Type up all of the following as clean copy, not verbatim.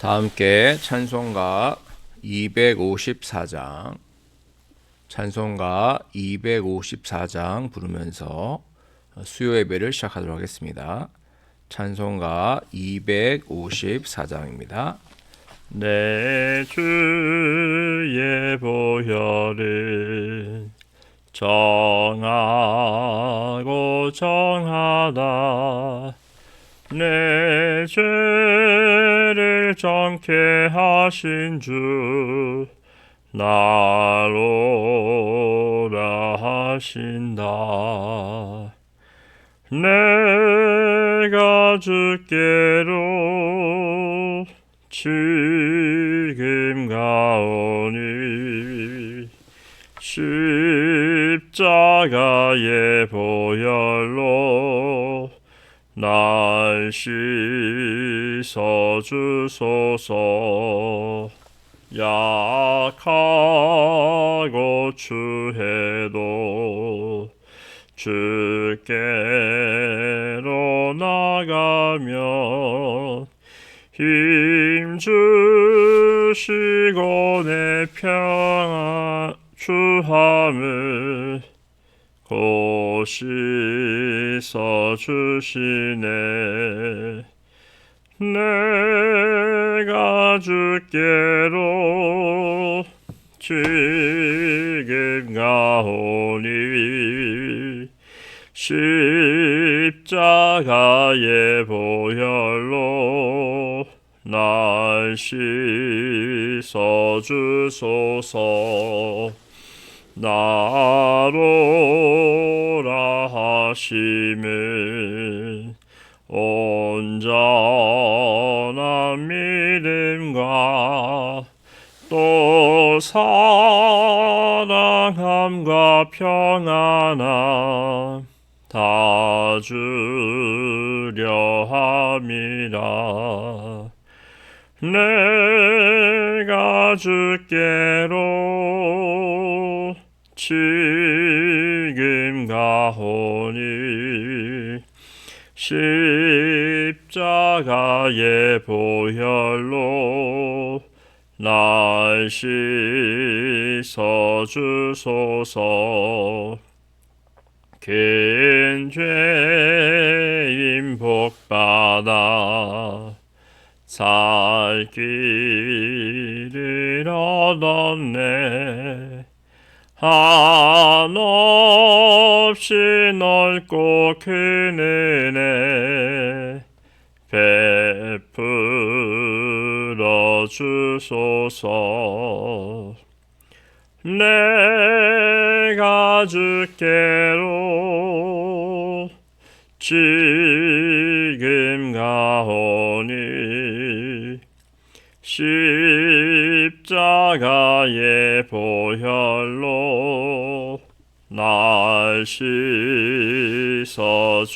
다 함께 찬송가 254장 부르면서 수요 예배를 시작하도록 하겠습니다. 찬송가 254장입니다. 내 주의 보혈은 정하고 정하다. 내 죄를 정케 하신 주 나로 하신다. 내가 주께로 지금 가오니 십자가의 보혈로 날 씻어주소서. 약하고 추해도 주께로 나가면 힘 주시고 내 평안 주함을 곧 씻어주시네. 내가 주께로 지금 가오니 십자가의 보혈로 날 씻어주소서. 나로라 하심은 온전한 믿음과 또 사랑함과 평안함 다 주려 함이라. 내가 주께로 지금 가오니 십자가의 보혈로 날 씻어주소서. 큰 죄인 복받아 살 길을 얻었네. 한없이 넓고 큰 은혜 베풀어 주소서. 내가 주께로 지금 가오니 십자가의 보혈로 날 씻어주소서.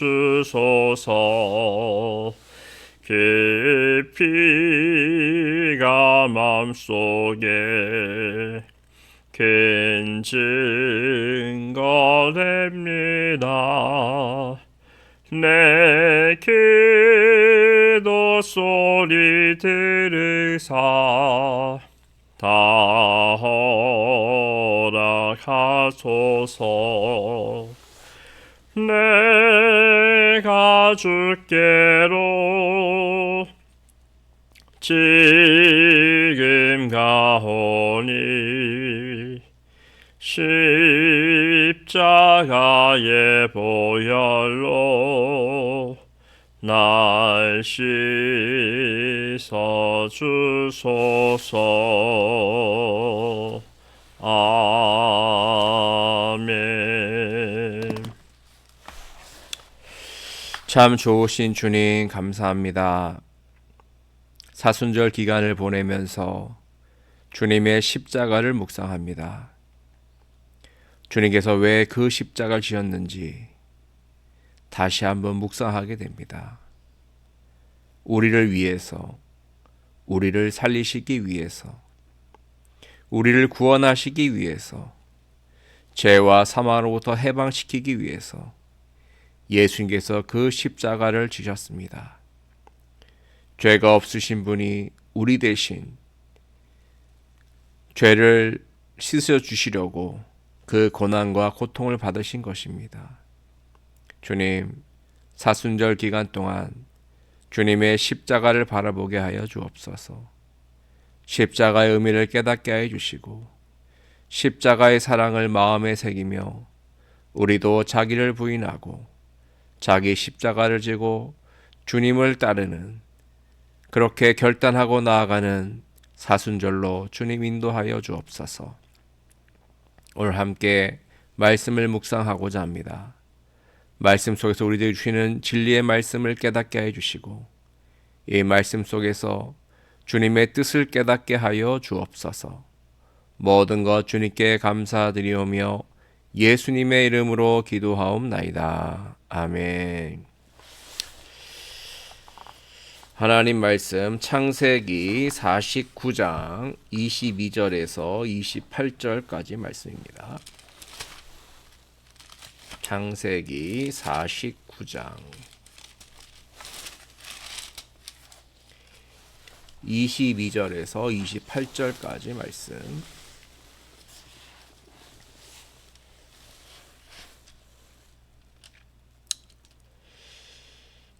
깊이가 맘속에 큰 증거 됩니다. 내 기도 소리 들으사 다 허락하소서. 내가 주께로 지금 가오니 십자가의 보혈로 날 씻어주소서. 아멘. 참 좋으신 주님 감사합니다. 사순절 기간을 보내면서 주님의 십자가를 묵상합니다. 주님께서 왜 그 십자가를 지었는지 다시 한번 묵상하게 됩니다. 우리를 위해서, 우리를 살리시기 위해서, 우리를 구원하시기 위해서, 죄와 사망으로부터 해방시키기 위해서 예수님께서 그 십자가를 지셨습니다. 죄가 없으신 분이 우리 대신 죄를 씻어 주시려고 그 고난과 고통을 받으신 것입니다. 주님, 사순절 기간 동안 주님의 십자가를 바라보게 하여 주옵소서. 십자가의 의미를 깨닫게 하여 주시고 십자가의 사랑을 마음에 새기며 우리도 자기를 부인하고 자기 십자가를 지고 주님을 따르는 그렇게 결단하고 나아가는 사순절로 주님 인도하여 주옵소서. 오늘 함께 말씀을 묵상하고자 합니다. 말씀 속에서 우리들이 주시는 진리의 말씀을 깨닫게 하여 주시고 이 말씀 속에서 주님의 뜻을 깨닫게 하여 주옵소서. 모든 것 주님께 감사드리오며 예수님의 이름으로 기도하옵나이다. 아멘. 하나님 말씀 창세기 49장 22절에서 28절까지 말씀입니다. 창세기 49장 22절에서 28절까지 말씀.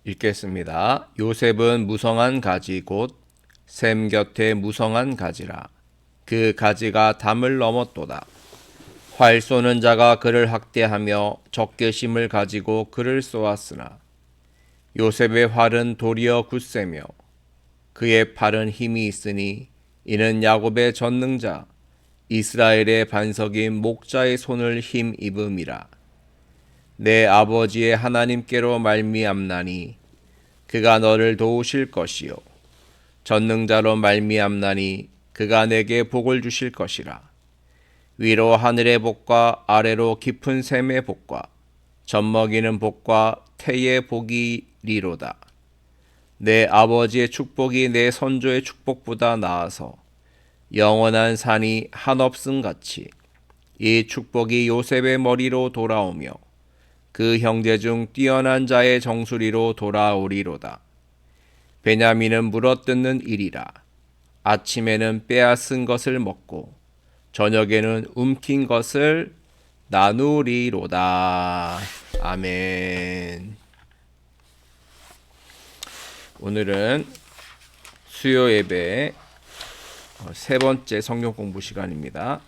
읽겠습니다. 요셉은 무성한 가지 곧 셈 곁에 무성한 가지라. 그 가지가 담을 넘었도다. 활 쏘는 자가 그를 학대하며 적개심을 가지고 그를 쏘았으나 요셉의 활은 도리어 굳세며 그의 팔은 힘이 있으니 이는 야곱의 전능자 이스라엘의 반석인 목자의 손을 힘입음이라. 내 아버지의 하나님께로 말미암나니 그가 너를 도우실 것이요 전능자로 말미암나니 그가 내게 복을 주실 것이라. 위로 하늘의 복과 아래로 깊은 샘의 복과 젖먹이는 복과 태의 복이리로다. 내 아버지의 축복이 내 선조의 축복보다 나아서 영원한 산이 한없음 같이 이 축복이 요셉의 머리로 돌아오며 그 형제 중 뛰어난 자의 정수리로 돌아오리로다. 베냐민은 물어뜯는 일이라. 아침에는 빼앗은 것을 먹고 저녁에는 움킨 것을 나누리로다. 아멘. 오늘은 수요 예배 세 번째 성경 공부 시간입니다.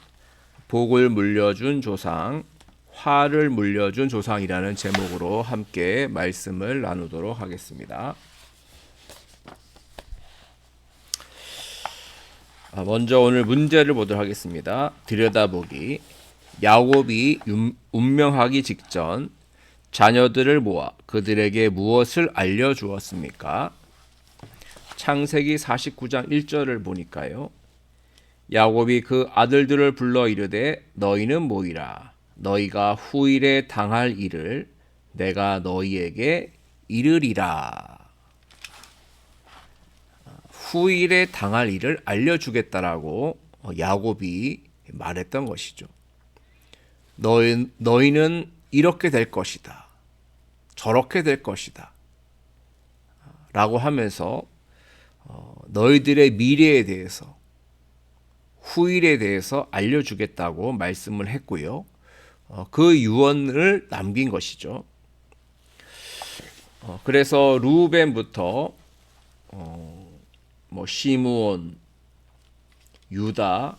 복을 물려준 조상, 화를 물려준 조상이라는 제목으로 함께 말씀을 나누도록 하겠습니다. 먼저 오늘 문제를 보도록 하겠습니다. 들여다보기. 야곱이 운명하기 직전 자녀들을 모아 그들에게 무엇을 알려주었습니까? 창세기 49장 1절을 보니까요. 야곱이 그 아들들을 불러 이르되 너희는 모이라. 너희가 후일에 당할 일을 내가 너희에게 이르리라. 후일에 당할 일을 알려주겠다라고 야곱이 말했던 것이죠. 너희는 이렇게 될 것이다. 저렇게 될 것이다. 라고 하면서 너희들의 미래에 대해서 후일에 대해서 알려주겠다고 말씀을 했고요. 그 유언을 남긴 것이죠. 그래서 루벤부터 시므온, 유다,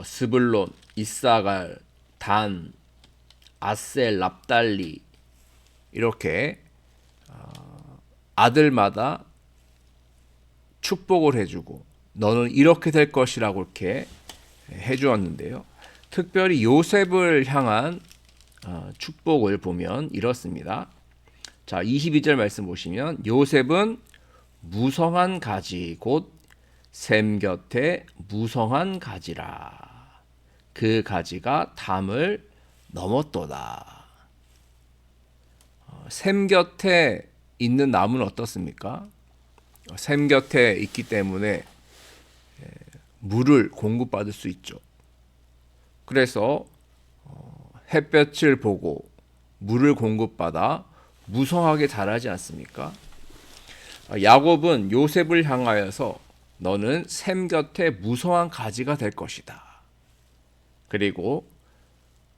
스불론, 이사갈, 단, 아셀, 납달리 이렇게 아들마다 축복을 해주고 너는 이렇게 될 것이라고 이렇게 해주었는데요. 특별히 요셉을 향한 축복을 보면 이렇습니다. 자, 22절 말씀 보시면 요셉은 무성한 가지 곧 셈 곁에 무성한 가지라. 그 가지가 담을 넘었도다. 셈 곁에 있는 나무는 어떻습니까? 셈 곁에 있기 때문에 물을 공급받을 수 있죠. 그래서 햇볕을 보고 물을 공급받아 무성하게 자라지 않습니까? 야곱은 요셉을 향하여서 너는 샘 곁에 무성한 가지가 될 것이다. 그리고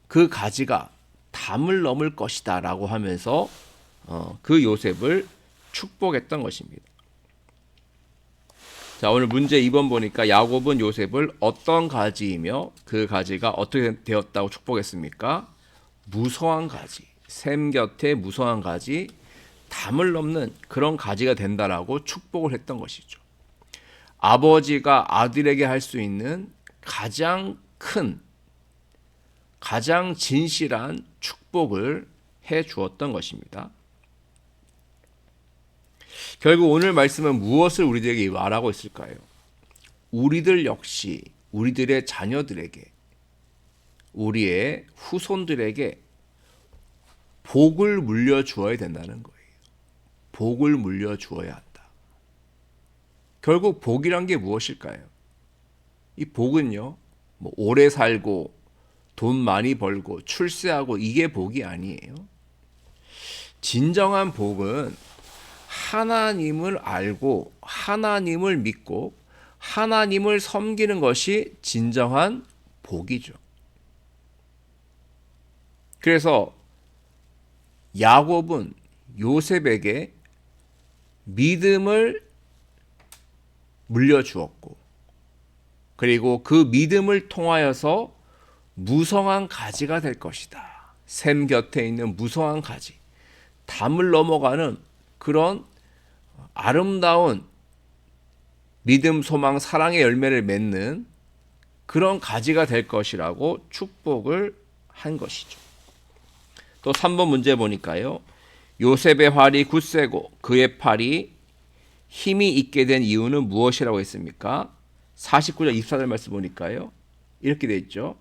그 가지가 담을 넘을 것이다 라고 하면서 그 요셉을 축복했던 것입니다. 자, 오늘 문제 2번 보니까 야곱은 요셉을 어떤 가지이며 그 가지가 어떻게 되었다고 축복했습니까? 무성한 가지, 샘 곁에 무성한 가지, 담을 넘는 그런 가지가 된다라고 축복을 했던 것이죠. 아버지가 아들에게 할 수 있는 가장 큰, 가장 진실한 축복을 해 주었던 것입니다. 결국 오늘 말씀은 무엇을 우리들에게 말하고 있을까요? 우리들 역시 우리들의 자녀들에게, 우리의 후손들에게 복을 물려주어야 된다는 거예요. 복을 물려주어야 한다. 결국 복이란 게 무엇일까요? 이 복은요, 뭐 오래 살고 돈 많이 벌고 출세하고 이게 복이 아니에요. 진정한 복은 하나님을 알고 하나님을 믿고 하나님을 섬기는 것이 진정한 복이죠. 그래서 야곱은 요셉에게 믿음을 물려주었고, 그리고 그 믿음을 통하여서 무성한 가지가 될 것이다. 샘 곁에 있는 무성한 가지, 담을 넘어가는 그런 아름다운 믿음, 소망, 사랑의 열매를 맺는 그런 가지가 될 것이라고 축복을 한 것이죠. 또 3번 문제 보니까요. 요셉의 활이 굳세고 그의 팔이 힘이 있게 된 이유는 무엇이라고 했습니까? 49절 24절 말씀 보니까요. 이렇게 되어 있죠.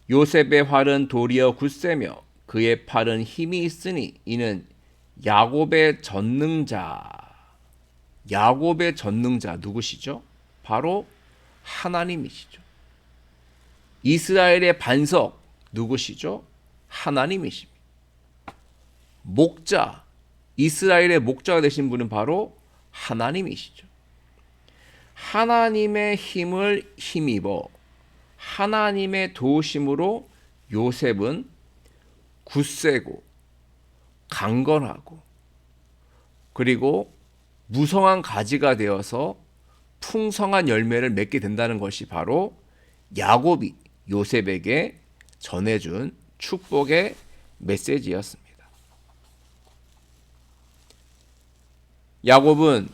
요셉의 활은 도리어 굳세며 그의 팔은 힘이 있으니 이는 야곱의 전능자. 야곱의 전능자 누구시죠? 바로 하나님이시죠. 이스라엘의 반석 누구시죠? 하나님이십니다. 목자, 이스라엘의 목자가 되신 분은 바로 하나님이시죠. 하나님의 힘을 힘입어 하나님의 도우심으로 요셉은 굳세고 강건하고 그리고 무성한 가지가 되어서 풍성한 열매를 맺게 된다는 것이 바로 야곱이 요셉에게 전해준 축복의 메시지였습니다. 야곱은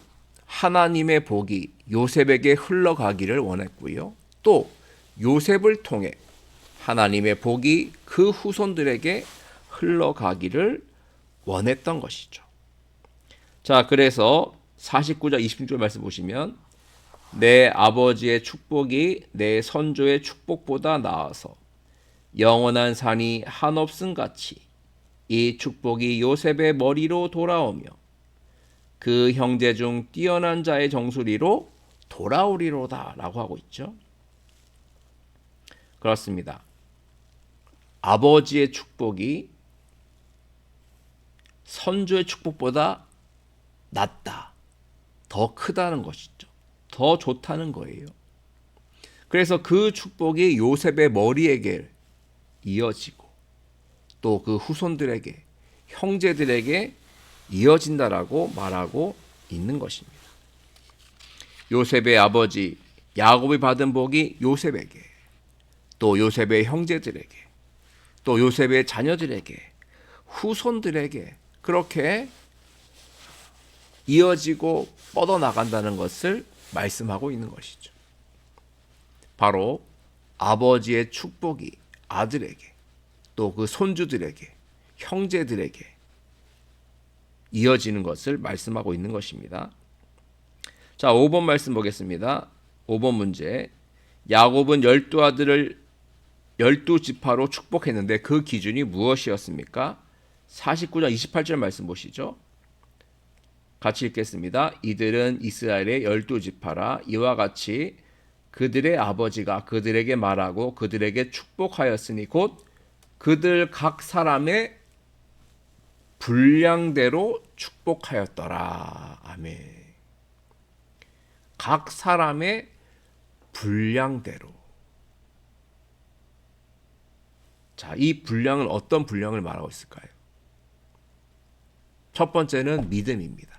하나님의 복이 요셉에게 흘러가기를 원했고요. 또 요셉을 통해 하나님의 복이 그 후손들에게 흘러가기를 원했던 것이죠. 자, 그래서 49절 26절 말씀 보시면 내 아버지의 축복이 내 선조의 축복보다 나아서 영원한 산이 한없음 같이 이 축복이 요셉의 머리로 돌아오며 그 형제 중 뛰어난 자의 정수리로 돌아오리로다 라고 하고 있죠. 그렇습니다. 아버지의 축복이 선조의 축복보다 낫다, 더 크다는 것이죠. 더 좋다는 거예요. 그래서 그 축복이 요셉의 머리에게 이어지고 또 그 후손들에게, 형제들에게 이어진다라고 말하고 있는 것입니다. 요셉의 아버지 야곱이 받은 복이 요셉에게, 또 요셉의 형제들에게, 또 요셉의 자녀들에게, 후손들에게 그렇게 이어지고 뻗어나간다는 것을 말씀하고 있는 것이죠. 바로 아버지의 축복이 아들에게, 또 그 손주들에게, 형제들에게 이어지는 것을 말씀하고 있는 것입니다. 자, 5번 말씀 보겠습니다. 5번 문제. 야곱은 12아들을 12지파로 축복했는데 그 기준이 무엇이었습니까? 49장 28절 말씀 보시죠. 같이 읽겠습니다. 이들은 이스라엘의 12지파라. 이와 같이 그들의 아버지가 그들에게 말하고 그들에게 축복하였으니 곧 그들 각 사람의 분량대로 축복하였더라. 아멘. 각 사람의 분량대로. 자, 이 분량은 어떤 분량을 말하고 있을까요? 첫 번째는 믿음입니다.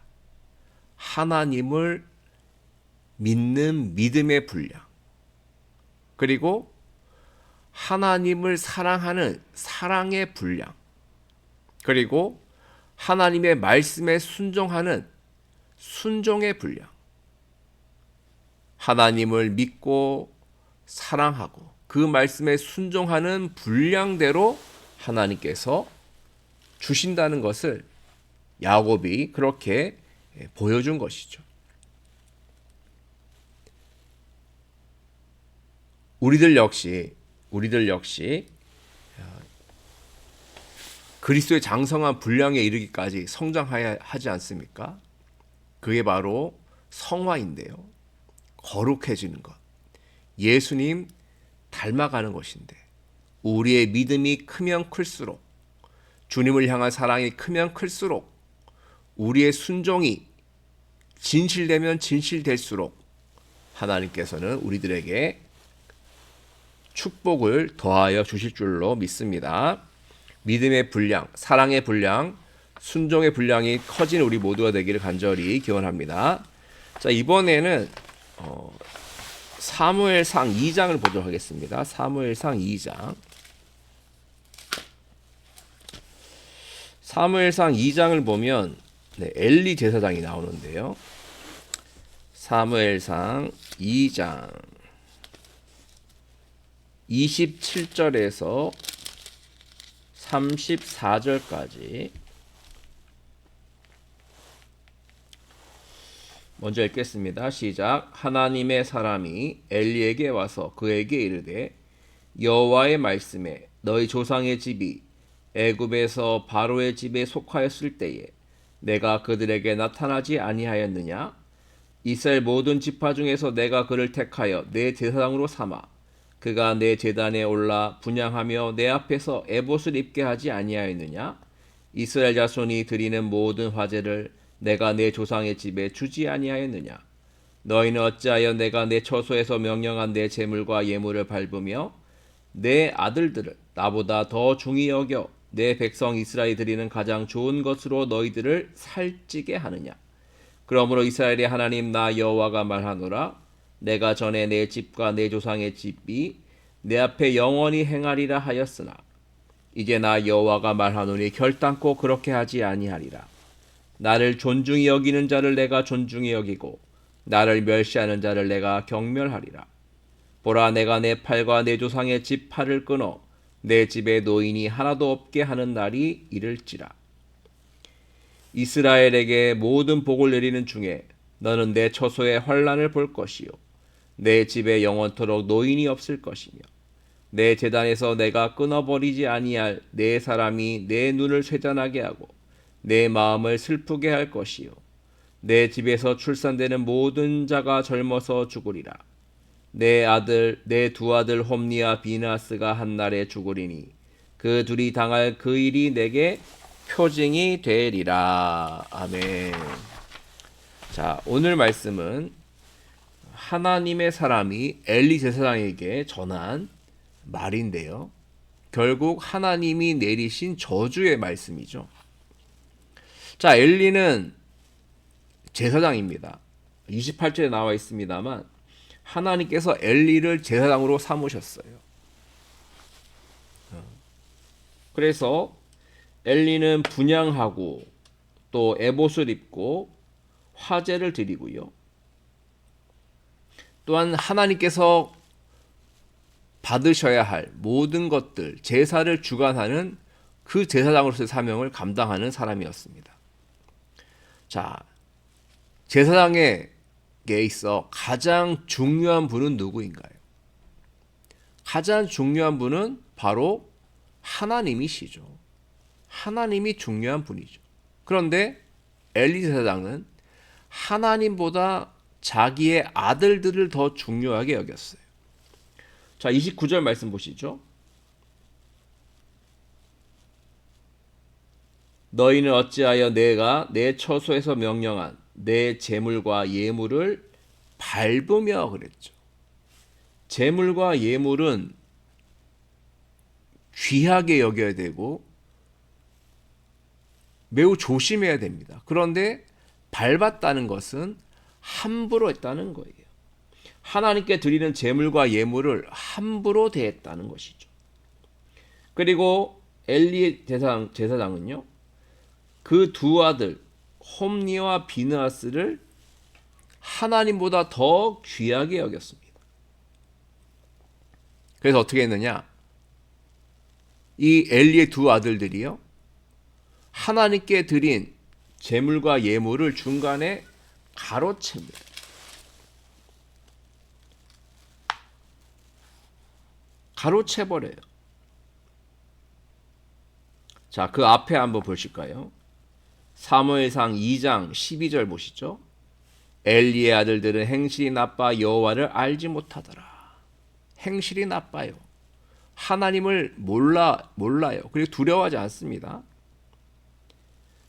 하나님을 믿는 믿음의 분량. 그리고 하나님을 사랑하는 사랑의 분량. 그리고 하나님의 말씀에 순종하는 순종의 분량. 하나님을 믿고 사랑하고 그 말씀에 순종하는 분량대로 하나님께서 주신다는 것을 야곱이 그렇게 보여준 것이죠. 우리들 역시 그리스도의 장성한 분량에 이르기까지 성장해야 하지 않습니까? 그게 바로 성화인데요. 거룩해지는 것. 예수님 닮아가는 것인데 우리의 믿음이 크면 클수록 주님을 향한 사랑이 크면 클수록 우리의 순종이 진실되면 진실될수록 하나님께서는 우리들에게 축복을 더하여 주실 줄로 믿습니다. 믿음의 분량, 사랑의 분량, 순종의 분량이 커진 우리 모두가 되기를 간절히 기원합니다. 자, 이번에는 사무엘상 2장을 보도록 하겠습니다. 사무엘상 2장. 사무엘상 2장을 보면 엘리 제사장이 나오는데요. 사무엘상 2장 27절에서 34절까지 먼저 읽겠습니다. 시작. 하나님의 사람이 엘리에게 와서 그에게 이르되 여호와의 말씀에 너희 조상의 집이 애굽에서 바로의 집에 속하였을 때에 내가 그들에게 나타나지 아니하였느냐? 이스라엘 모든 지파 중에서 내가 그를 택하여 내 제사장으로 삼아 그가 내 제단에 올라 분향하며 내 앞에서 에봇을 입게 하지 아니하였느냐? 이스라엘 자손이 드리는 모든 화제를 내가 내 조상의 집에 주지 아니하였느냐? 너희는 어찌하여 내가 내 처소에서 명령한 내 제물과 예물을 밟으며 내 아들들을 나보다 더 중히 여겨 내 백성 이스라엘이 드리는 가장 좋은 것으로 너희들을 살찌게 하느냐? 그러므로 이스라엘의 하나님 나 여호와가 말하노라. 내가 전에 내 집과 내 조상의 집이 내 앞에 영원히 행하리라 하였으나 이제 나 여호와가 말하노니 결단코 그렇게 하지 아니하리라. 나를 존중히 여기는 자를 내가 존중히 여기고 나를 멸시하는 자를 내가 경멸하리라. 보라, 내가 내 팔과 내 조상의 집 팔을 끊어 내 집에 노인이 하나도 없게 하는 날이 이를지라. 이스라엘에게 모든 복을 내리는 중에 너는 내 처소에 환난을 볼 것이요 내 집에 영원토록 노인이 없을 것이며 내 제단에서 내가 끊어버리지 아니할 내 사람이 내 눈을 쇠잔하게 하고 내 마음을 슬프게 할 것이요 내 집에서 출산되는 모든 자가 젊어서 죽으리라. 내 두 아들 홈니와 비나스가 한 날에 죽으리니 그 둘이 당할 그 일이 내게 표징이 되리라. 아멘. 자, 오늘 말씀은 하나님의 사람이 엘리 제사장에게 전한 말인데요. 결국 하나님이 내리신 저주의 말씀이죠. 자, 엘리는 제사장입니다. 28절에 나와 있습니다만 하나님께서 엘리를 제사장으로 삼으셨어요. 그래서 엘리는 분향하고 또 에봇을 입고 화제를 드리고요. 또한 하나님께서 받으셔야 할 모든 것들, 제사를 주관하는 그 제사장으로서의 사명을 감당하는 사람이었습니다. 자, 제사장에게 있어 가장 중요한 분은 누구인가요? 가장 중요한 분은 바로 하나님이시죠. 하나님이 중요한 분이죠. 그런데 엘리 제사장은 하나님보다 자기의 아들들을 더 중요하게 여겼어요. 자, 29절 말씀 보시죠. 너희는 어찌하여 내가 내 처소에서 명령한 내 제물과 예물을 밟으며 그랬죠. 제물과 예물은 귀하게 여겨야 되고 매우 조심해야 됩니다. 그런데 밟았다는 것은 함부로 했다는 거예요. 하나님께 드리는 제물과 예물을 함부로 대했다는 것이죠. 그리고 엘리 제사장은요, 그 두 아들 홈니와 비느하스를 하나님보다 더 귀하게 여겼습니다. 그래서 어떻게 했느냐? 이 엘리의 두 아들들이요, 하나님께 드린 제물과 예물을 중간에 가로챕니다. 가로채버려요. 자, 그 앞에 한번 보실까요? 사무엘상 2장 12절 보시죠. 엘리의 아들들은 행실이 나빠 여호와를 알지 못하더라. 행실이 나빠요. 하나님을 몰라요. 그리고 두려워하지 않습니다.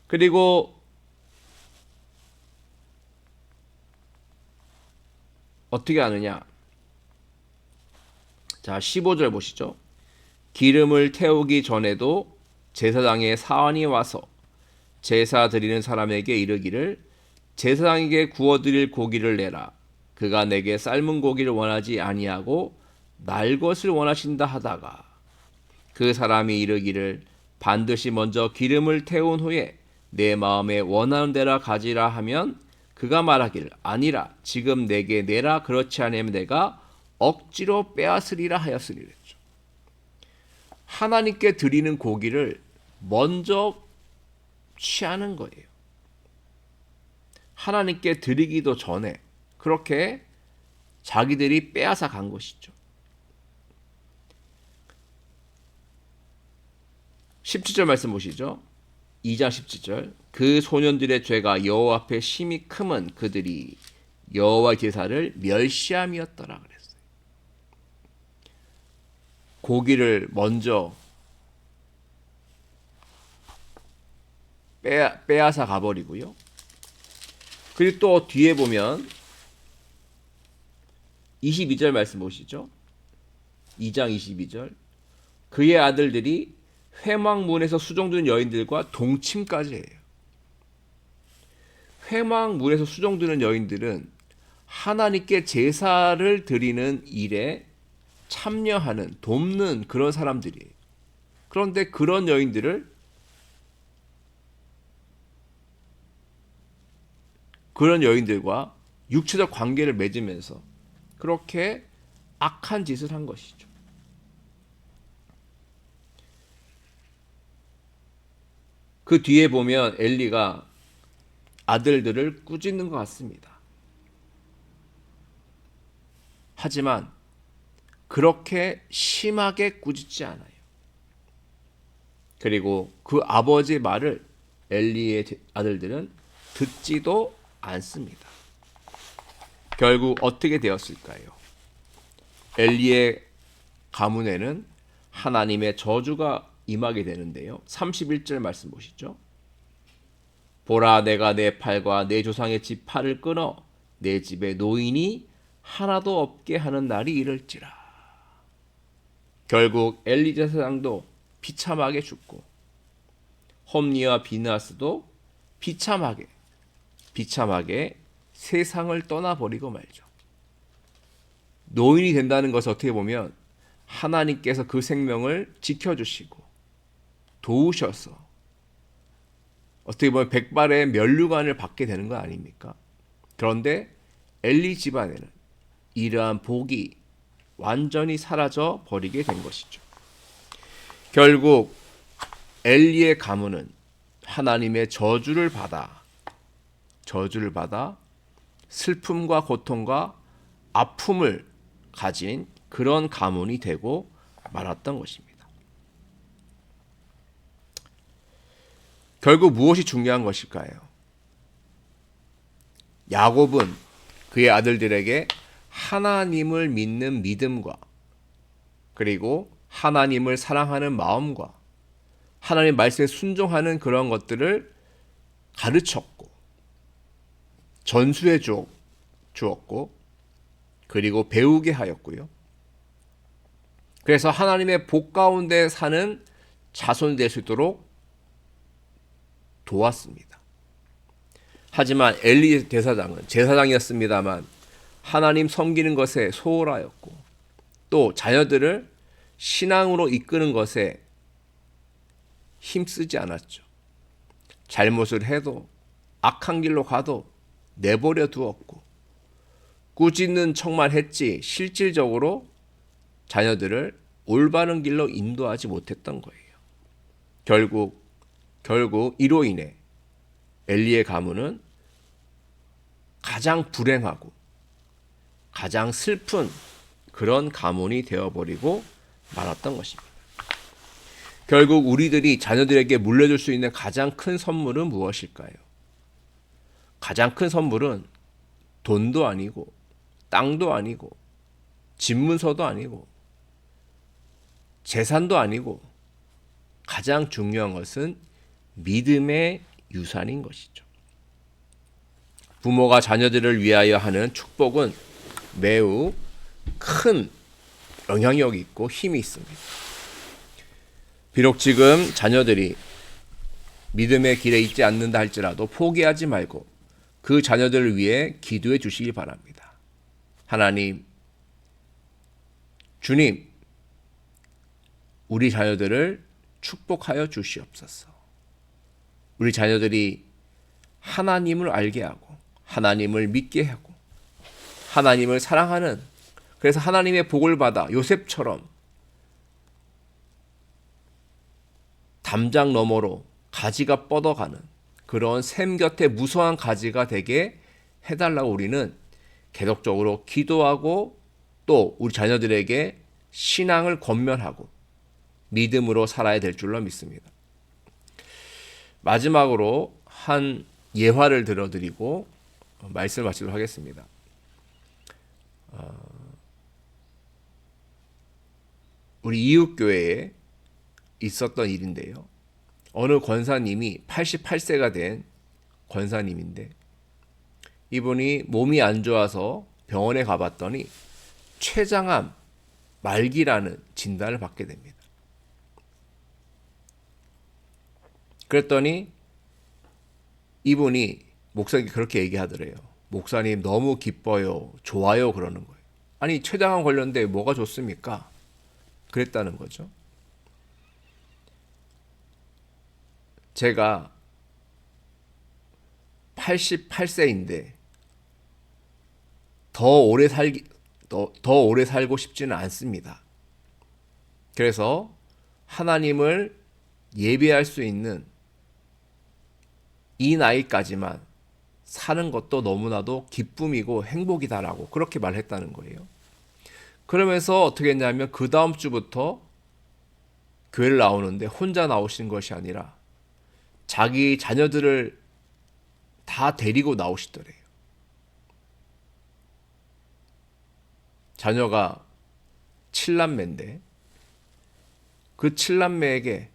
그리고 어떻게 하느냐? 자, 15절 보시죠. 기름을 태우기 전에도 제사장의 사환이 와서 제사 드리는 사람에게 이르기를 제사장에게 구워드릴 고기를 내라. 그가 내게 삶은 고기를 원하지 아니하고 날 것을 원하신다 하다가 그 사람이 이르기를 반드시 먼저 기름을 태운 후에 내 마음에 원하는 대로 가지라 하면 그가 말하기를 아니라 지금 내게 내라. 그렇지 않으면 내가 억지로 빼앗으리라 하였으니 그랬죠. 하나님께 드리는 고기를 먼저 취하는 거예요. 하나님께 드리기도 전에 그렇게 자기들이 빼앗아 간 것이죠. 17절 말씀 보시죠. 2장 17절. 그 소년들의 죄가 여호와 앞에 심히 크면 그들이 여호와 제사를 멸시함이었더라 그랬어요. 고기를 먼저 빼앗아 가버리고요. 그리고 또 뒤에 보면 22절 말씀 보시죠. 2장 22절. 그의 아들들이 회막문에서 수종드는 여인들과 동침까지 해요. 회막문에서 수종드는 여인들은 하나님께 제사를 드리는 일에 참여하는, 돕는 그런 사람들이에요. 그런데 그런 여인들을 그런 여인들과 육체적 관계를 맺으면서 그렇게 악한 짓을 한 것이죠. 그 뒤에 보면 엘리가 아들들을 꾸짖는 것 같습니다. 하지만 그렇게 심하게 꾸짖지 않아요. 그리고 그 아버지의 말을 엘리의 아들들은 듣지도 않습니다. 결국 어떻게 되었을까요? 엘리의 가문에는 하나님의 저주가 임하게 되는데요. 31절 말씀 보시죠. 보라, 내가 내 팔과 내 조상의 집 팔을 끊어 내 집에 노인이 하나도 없게 하는 날이 이를지라. 결국 엘리 제사장도 비참하게 죽고 홈니와 비느하스도 비참하게 세상을 떠나버리고 말죠. 노인이 된다는 것을 어떻게 보면 하나님께서 그 생명을 지켜주시고 도우셔서 어떻게 보면 백발의 면류관을 받게 되는 거 아닙니까? 그런데 엘리 집안에는 이러한 복이 완전히 사라져 버리게 된 것이죠. 결국 엘리의 가문은 하나님의 저주를 받아 슬픔과 고통과 아픔을 가진 그런 가문이 되고 말았던 것입니다. 결국 무엇이 중요한 것일까요? 야곱은 그의 아들들에게 하나님을 믿는 믿음과 그리고 하나님을 사랑하는 마음과 하나님 말씀에 순종하는 그런 것들을 가르쳤고 전수해 주었고 그리고 배우게 하였고요. 그래서 하나님의 복 가운데 사는 자손이 될 수 있도록 도왔습니다. 하지만 엘리 대사장은 제사장이었습니다만 하나님 섬기는 것에 소홀하였고 또 자녀들을 신앙으로 이끄는 것에 힘쓰지 않았죠. 잘못을 해도 악한 길로 가도 내버려 두었고 꾸짖는 척만 했지 실질적으로 자녀들을 올바른 길로 인도하지 못했던 거예요. 결국 이로 인해 엘리의 가문은 가장 불행하고 가장 슬픈 그런 가문이 되어버리고 말았던 것입니다. 결국 우리들이 자녀들에게 물려줄 수 있는 가장 큰 선물은 무엇일까요? 가장 큰 선물은 돈도 아니고 땅도 아니고 집문서도 아니고 재산도 아니고 가장 중요한 것은 믿음의 유산인 것이죠. 부모가 자녀들을 위하여 하는 축복은 매우 큰 영향력이 있고 힘이 있습니다. 비록 지금 자녀들이 믿음의 길에 있지 않는다 할지라도 포기하지 말고 그 자녀들을 위해 기도해 주시기 바랍니다. 하나님, 주님, 우리 자녀들을 축복하여 주시옵소서. 우리 자녀들이 하나님을 알게 하고 하나님을 믿게 하고 하나님을 사랑하는, 그래서 하나님의 복을 받아 요셉처럼 담장 너머로 가지가 뻗어가는 그런 샘 곁에 무성한 가지가 되게 해달라고 우리는 계속적으로 기도하고 또 우리 자녀들에게 신앙을 권면하고 믿음으로 살아야 될 줄로 믿습니다. 마지막으로 한 예화를 들어드리고 말씀을 마치도록 하겠습니다. 우리 이웃교회에 있었던 일인데요. 어느 권사님이 88세가 된 권사님인데 이분이 몸이 안 좋아서 병원에 가봤더니 췌장암 말기라는 진단을 받게 됩니다. 그랬더니 이분이 목사님께 그렇게 얘기하더래요. 목사님 너무 기뻐요. 좋아요. 그러는 거예요. 아니 췌장암 걸렸는데 뭐가 좋습니까? 그랬다는 거죠. 제가 88세인데 더 오래 살고 싶지는 않습니다. 그래서 하나님을 예배할 수 있는 이 나이까지만 사는 것도 너무나도 기쁨이고 행복이다라고 그렇게 말했다는 거예요. 그러면서 어떻게 했냐면 그 다음 주부터 교회를 나오는데 혼자 나오시는 것이 아니라 자기 자녀들을 다 데리고 나오시더래요. 자녀가 7남매인데 그 7남매에게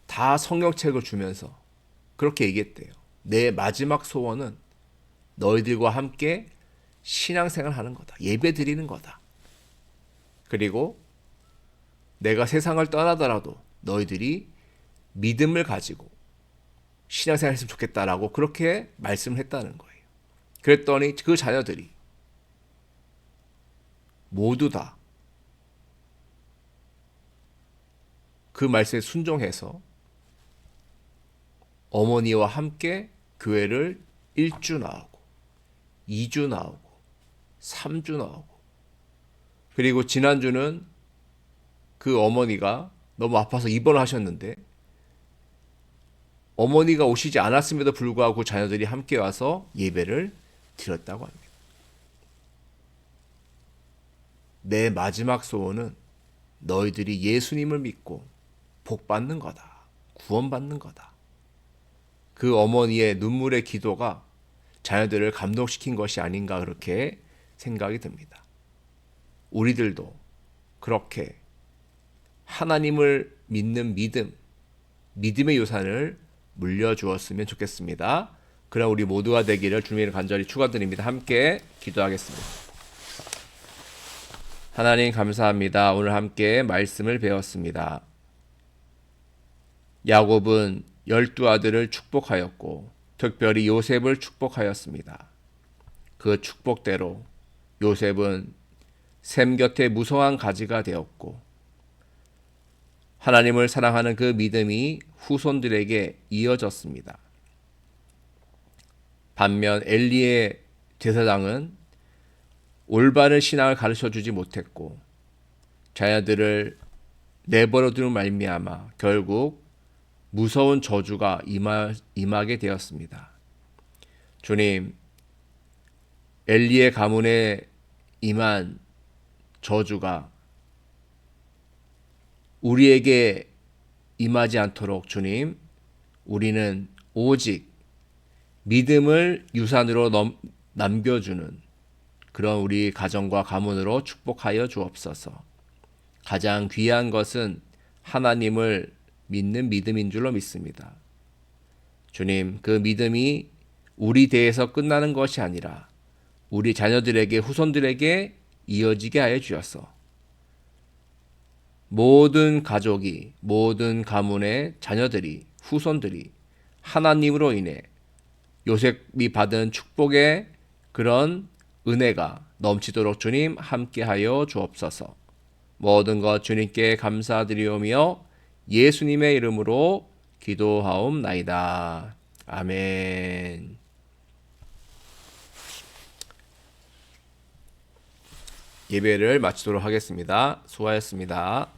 다 성경책을 주면서 그렇게 얘기했대요. 내 마지막 소원은 너희들과 함께 신앙생활 하는 거다. 예배 드리는 거다. 그리고 내가 세상을 떠나더라도 너희들이 믿음을 가지고 신앙생활 했으면 좋겠다라고 그렇게 말씀을 했다는 거예요. 그랬더니 그 자녀들이 모두 다 그 말씀에 순종해서 어머니와 함께 교회를 1주 나오고 2주 나오고 3주 나오고 그리고 지난주는 그 어머니가 너무 아파서 입원을 하셨는데 어머니가 오시지 않았음에도 불구하고 자녀들이 함께 와서 예배를 드렸다고 합니다. 내 마지막 소원은 너희들이 예수님을 믿고 복 받는 거다. 구원받는 거다. 그 어머니의 눈물의 기도가 자녀들을 감동시킨 것이 아닌가 그렇게 생각이 듭니다. 우리들도 그렇게 하나님을 믿는 믿음, 믿음의 유산을 물려주었으면 좋겠습니다. 그럼 우리 모두가 되기를 주님을 간절히 축원드립니다. 함께 기도하겠습니다. 하나님 감사합니다. 오늘 함께 말씀을 배웠습니다. 야곱은 12아들을 축복하였고 특별히 요셉을 축복하였습니다. 그 축복대로 요셉은 샘 곁에 무성한 가지가 되었고 하나님을 사랑하는 그 믿음이 후손들에게 이어졌습니다. 반면 엘리의 제사장은 올바른 신앙을 가르쳐주지 못했고 자녀들을 내버려두는 말미암아 결국 무서운 저주가 임하게 되었습니다. 주님, 엘리의 가문에 임한 저주가 우리에게 임하지 않도록 주님, 우리는 오직 믿음을 유산으로 남겨주는 그런 우리 가정과 가문으로 축복하여 주옵소서. 가장 귀한 것은 하나님을 믿는 믿음인 줄로 믿습니다. 주님, 그 믿음이 우리 대에서 끝나는 것이 아니라 우리 자녀들에게 후손들에게 이어지게 하여 주셔서 모든 가족이 모든 가문의 자녀들이 후손들이 하나님으로 인해 요셉이 받은 축복의 그런 은혜가 넘치도록 주님 함께하여 주옵소서. 모든 것 주님께 감사드리오며 예수님의 이름으로 기도하옵나이다. 아멘. 예배를 마치도록 하겠습니다. 수고하셨습니다.